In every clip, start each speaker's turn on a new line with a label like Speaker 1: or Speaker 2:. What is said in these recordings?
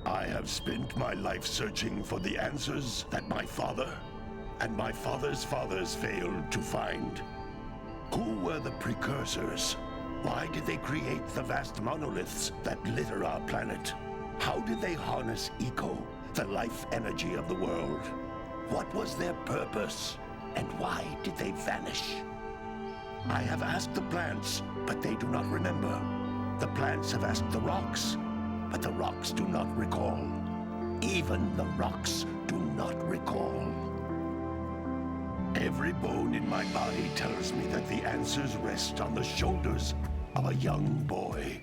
Speaker 1: I have spent my life searching for the answers that my father and my father's fathers failed to find. Who were the precursors? Why did they create the vast monoliths that litter our planet? How did they harness eco, the life energy of the world? What was their purpose? And why did they vanish? I have asked the plants, but they do not remember. The plants have asked the rocks, but the rocks do not recall. Even the rocks do not recall. Every bone in my body tells me that the answers rest on the shoulders of a young boy.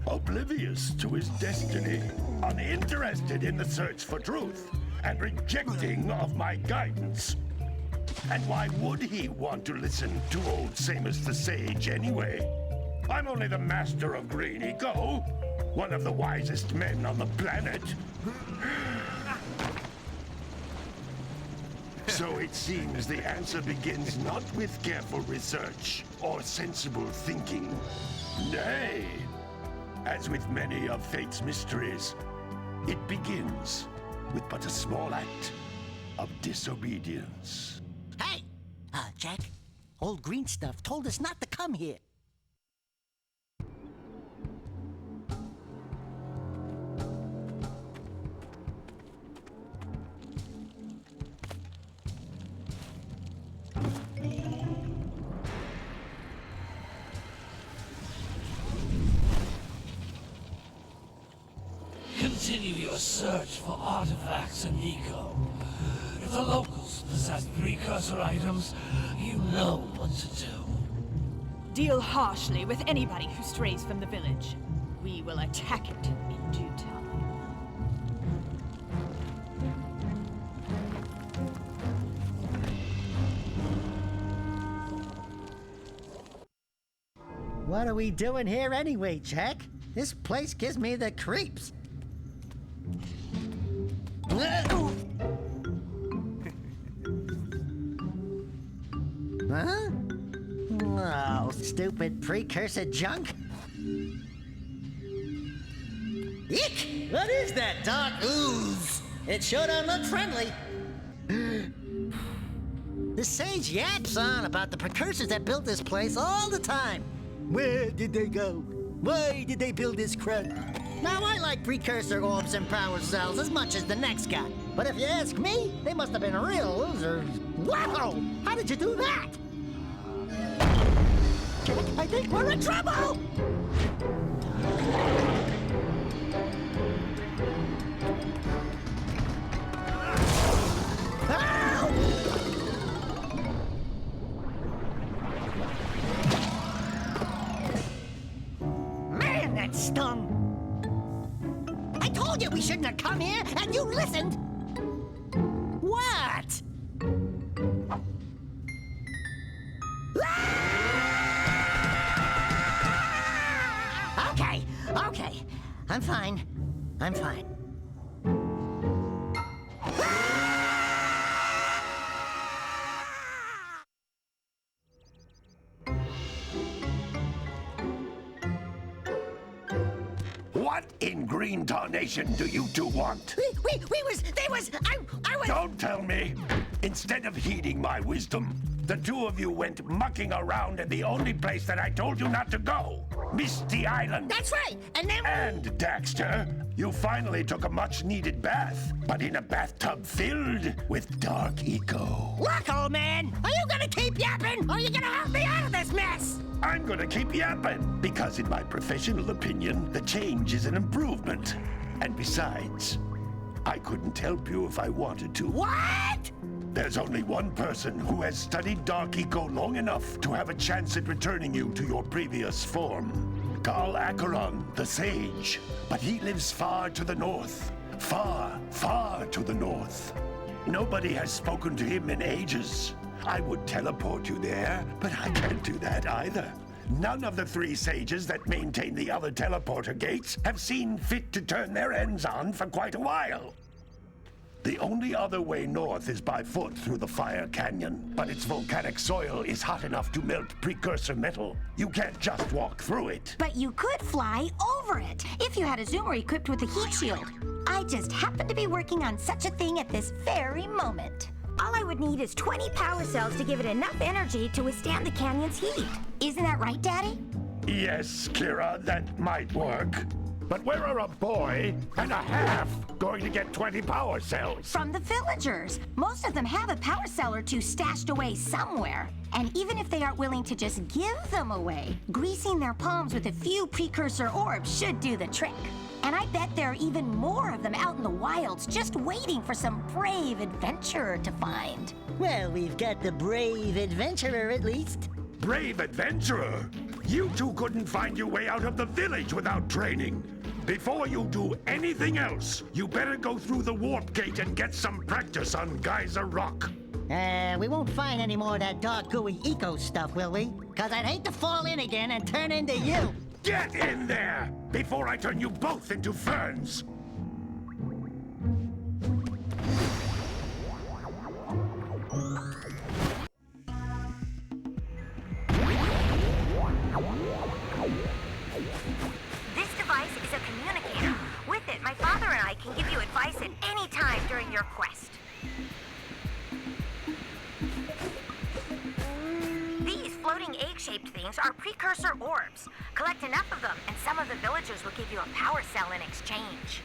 Speaker 1: Oblivious to his destiny, uninterested in the search for truth, and rejecting of my guidance. And why would he want to listen to old Samus the Sage anyway? I'm only the master of green eco, one of the wisest men on the planet. So it seems the answer begins not with careful research or sensible thinking. Nay, as with many of fate's mysteries, it begins with but a small act of disobedience.
Speaker 2: Hey! Jak, old green stuff told us not to come here.
Speaker 3: Continue your search for artifacts and eco. If the locals possess precursor items, you know what to do.
Speaker 4: Deal harshly with anybody who strays from the village. We will attack it in due time.
Speaker 2: What are we doing here anyway, Jak? This place gives me the creeps. Huh? Oh, stupid precursor junk. Eek! What is that dark ooze? It sure don't look friendly. The sage yaps on about the precursors that built this place all the time. Where did they go? Why did they build this crap? Now, I like precursor orbs and power cells as much as the next guy. But if you ask me, they must have been real losers. Wow! How did you do that? I think we're in trouble! Ow! Man, that stung! I told you we shouldn't have come here, and you listened! What? Okay. I'm fine.
Speaker 1: What in green tarnation do you two want?
Speaker 2: I was...
Speaker 1: Don't tell me! Instead of heeding my wisdom, The two of you went mucking around in the only place that I told you not to go, Misty Island.
Speaker 2: That's right. And then...
Speaker 1: And, Daxter, you finally took a much-needed bath, but in a bathtub filled with dark eco.
Speaker 2: Look, old man, are you gonna keep yapping, or are you gonna help me out of this mess?
Speaker 1: I'm gonna keep yapping, because in my professional opinion, the change is an improvement. And besides, I couldn't help you if I wanted to.
Speaker 2: What?
Speaker 1: There's only one person who has studied Dark Eco long enough to have a chance at returning you to your previous form. Carl Acheron, the Sage. But he lives far to the north. Far, far to the north. Nobody has spoken to him in ages. I would teleport you there, but I can't do that either. None of the three sages that maintain the other teleporter gates have seen fit to turn their ends on for quite a while. The only other way north is by foot through the Fire Canyon, but its volcanic soil is hot enough to melt precursor metal. You can't just walk through it.
Speaker 5: But you could fly over it if you had a zoomer equipped with a heat shield. I just happen to be working on such a thing at this very moment. All I would need is 20 power cells to give it enough energy to withstand the canyon's heat. Isn't that right, Daddy?
Speaker 1: Yes, Kira, that might work. But where are a boy and a half going to get 20 power cells?
Speaker 5: From the villagers. Most of them have a power cell or two stashed away somewhere. And even if they aren't willing to just give them away, greasing their palms with a few precursor orbs should do the trick. And I bet there are even more of them out in the wilds just waiting for some brave adventurer to find.
Speaker 2: Well, we've got the brave adventurer at least.
Speaker 1: Brave adventurer? You two couldn't find your way out of the village without training. Before you do anything else, you better go through the warp gate and get some practice on Geyser Rock.
Speaker 2: We won't find any more of that dark gooey eco stuff, will we? Cause I'd hate to fall in again and turn into you.
Speaker 1: Get in there before I turn you both into ferns.
Speaker 5: This device is a communicator. With it, my father and I can give you advice at any time during your quest. These floating egg-shaped things are precursor orbs. Collect enough of them, and some of the villagers will give you a power cell in exchange.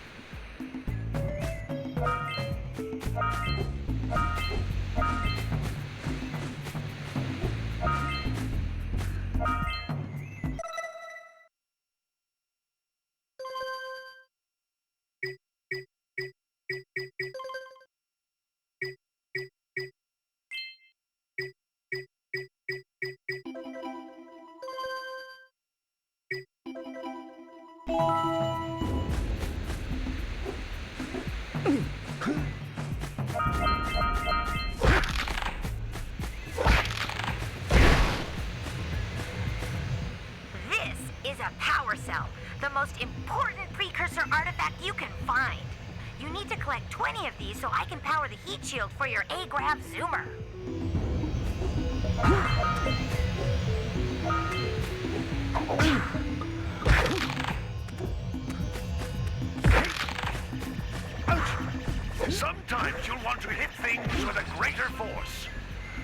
Speaker 5: This is a power cell, the most important precursor artifact you can find. You need to collect 20 of these so I can power the heat shield for your A-Grav zoomer.
Speaker 1: Sometimes you'll want to hit things with a greater force.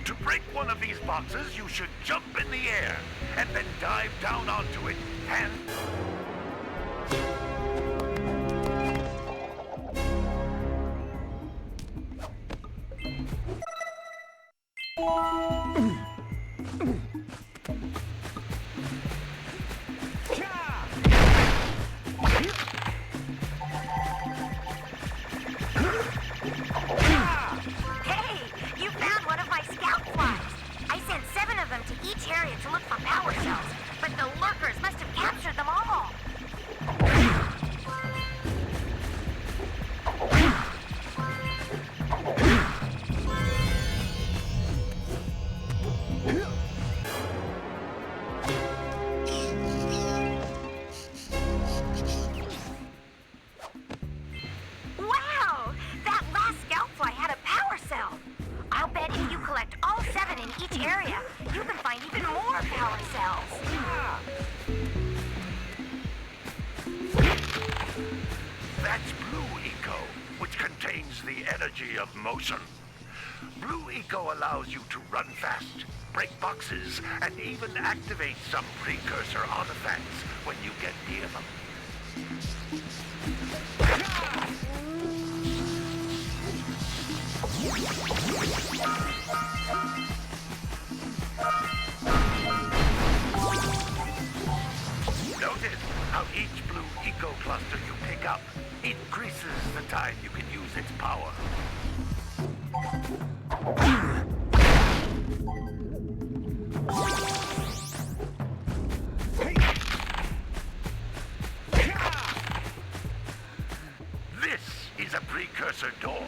Speaker 1: To break one of these boxes, you should jump in the air and then dive down onto it and... That's blue eco, which contains the energy of motion. Blue Eco allows you to run fast, break boxes, and even activate some precursor artifacts when you get near them. Notice how each Blue Eco cluster you pick up increases the time you can use its power. This is a precursor door.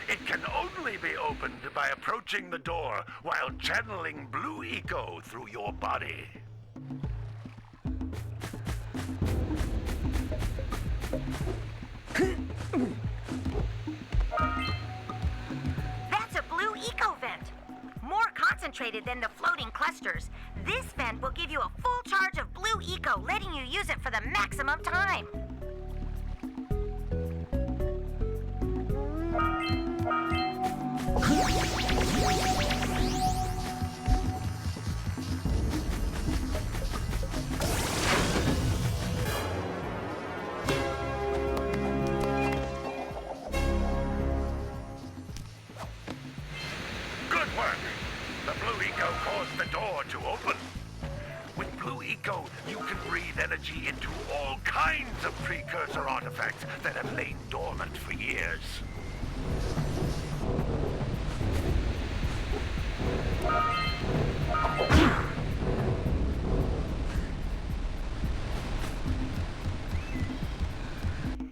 Speaker 1: It can only be opened by approaching the door while channeling Blue Eco through your body.
Speaker 5: That's a Blue Eco vent. More concentrated than the floating clusters. This vent will give you a full charge of Blue Eco, letting you use it for the maximum time.
Speaker 1: Good work! The Blue Eco caused the door to open. With Blue Eco, you can breathe energy into all kinds of precursor artifacts that have lain dormant for years.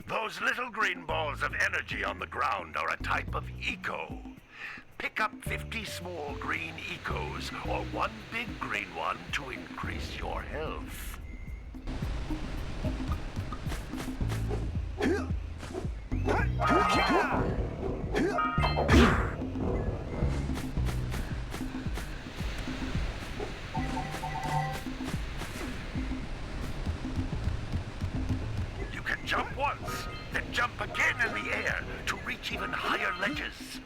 Speaker 1: Those little green balls of energy on the ground are a type of eco. Pick up 50 small green ecos or one big green one to increase your health. You can jump once, then jump again in the air to reach even higher ledges.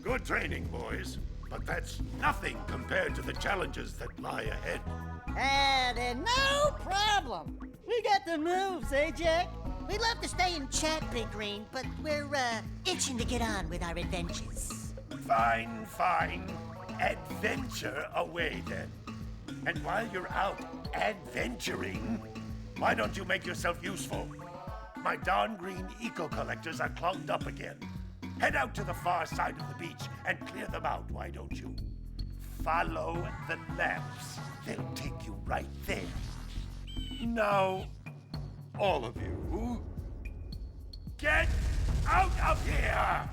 Speaker 1: Good training, boys. But that's nothing compared to the challenges that lie ahead.
Speaker 2: And no problem. We got the moves, eh, Jack? We'd love to stay and chat, Big Green, but we're, itching to get on with our adventures.
Speaker 1: Fine, fine. Adventure away, then. And while you're out adventuring, why don't you make yourself useful? My darn green eco-collectors are clogged up again. Head out to the far side of the beach and clear them out, why don't you? Follow the lamps. They'll take you right there. Now, all of you, get out of here!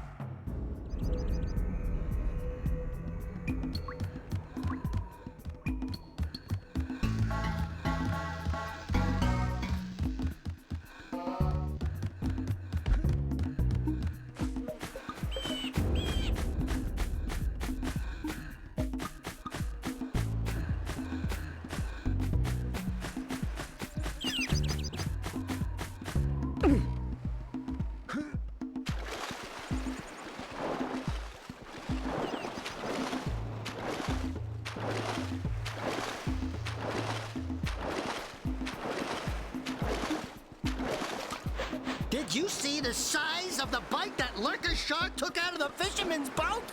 Speaker 2: Did you see the size of the bite that lurker shark took out of the fisherman's boat?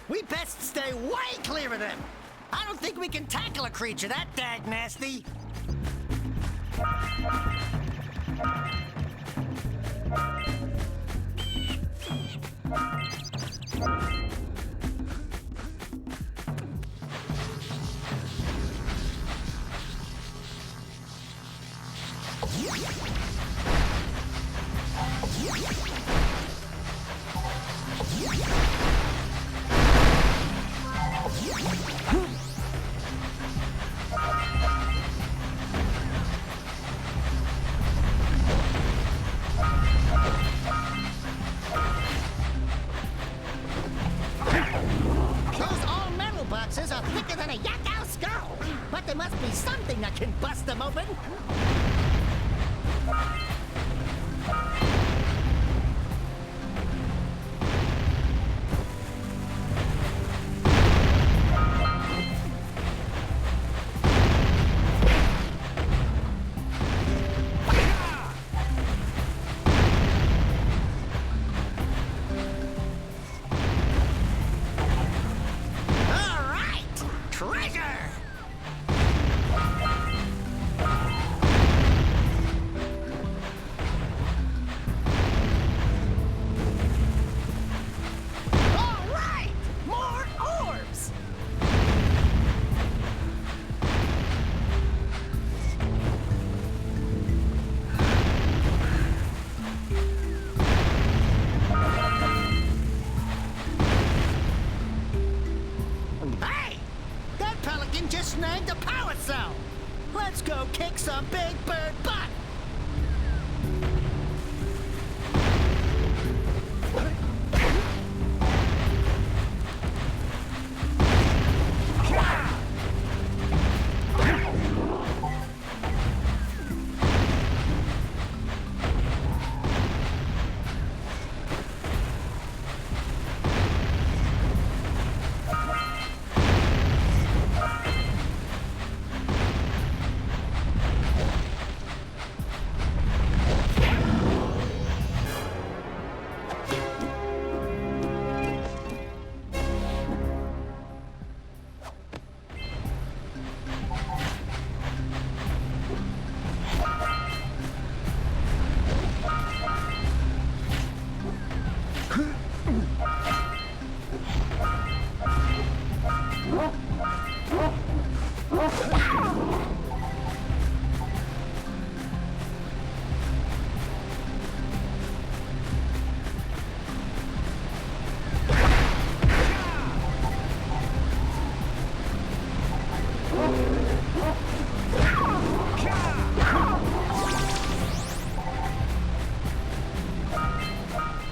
Speaker 2: We best stay way clear of them. I I don't think we can tackle a creature that dag nasty. Those all-metal boxes are thicker than a yakao skull, but there must be something that can bust them open. All right, treasure! All right, more orbs! Hey! That pelican just snagged a power cell! Let's go kick some big bird butt!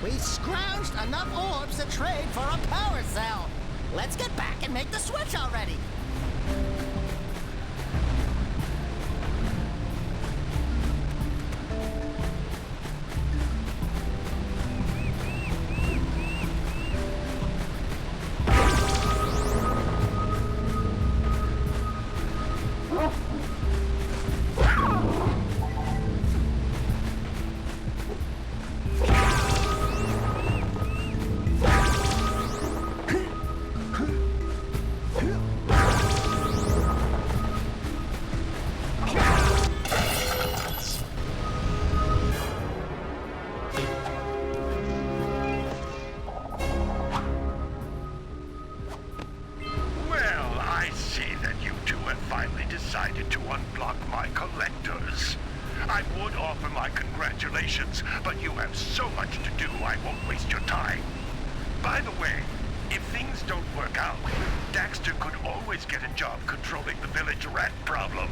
Speaker 2: We scrounged enough orbs to trade for a power cell. Let's get back and make the switch already.
Speaker 1: Well, I see that you two have finally decided to unblock my collectors. I would offer my congratulations, but you have so much to do, I won't waste your time. By the way, if things don't work out, Daxter could always get a job controlling the village rat problem.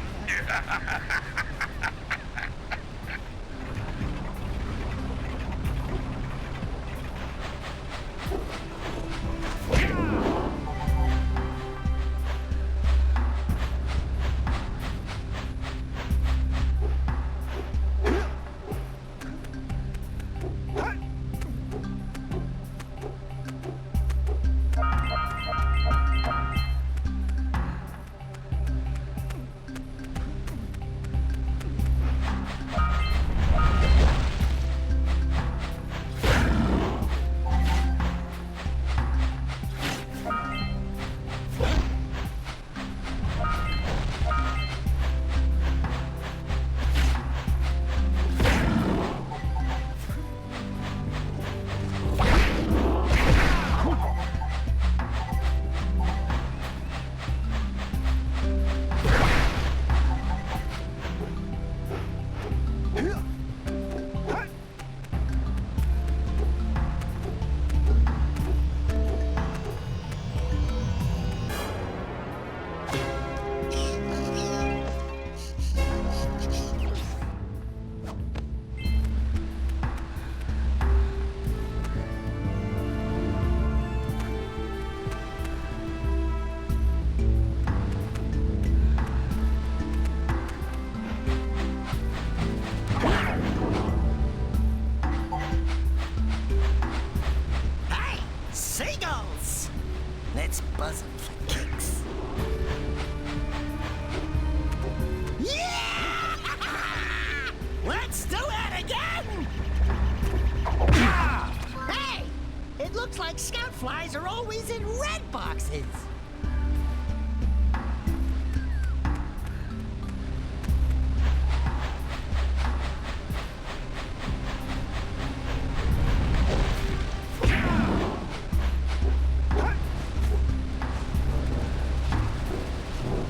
Speaker 2: flies are always in red boxes.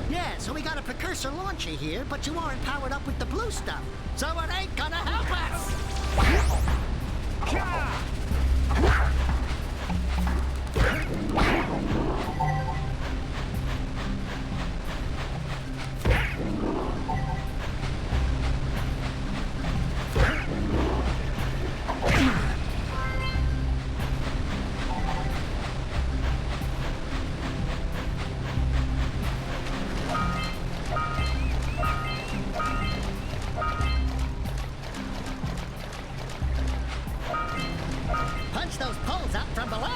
Speaker 2: Yeah, so we got a precursor launcher here, but you aren't powered up with the blue stuff, so it ain't gonna help us. Punch those poles up from below.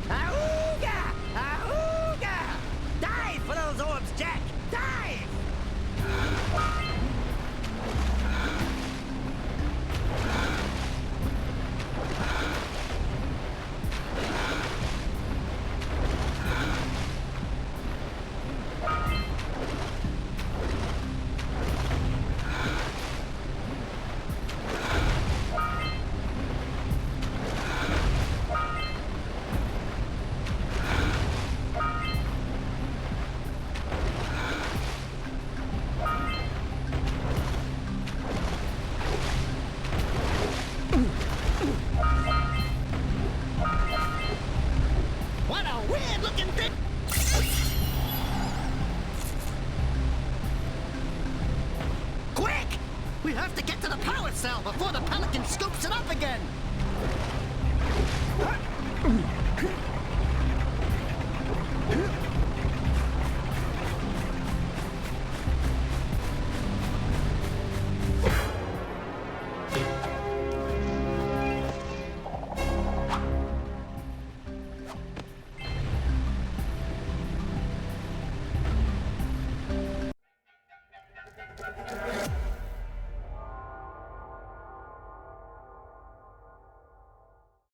Speaker 2: Ahooga! Ahooga! Dive for those orbs, Jak! Dive! What a weird-looking thing! Quick! We have to get to the power cell before the Pelican scoops it up again!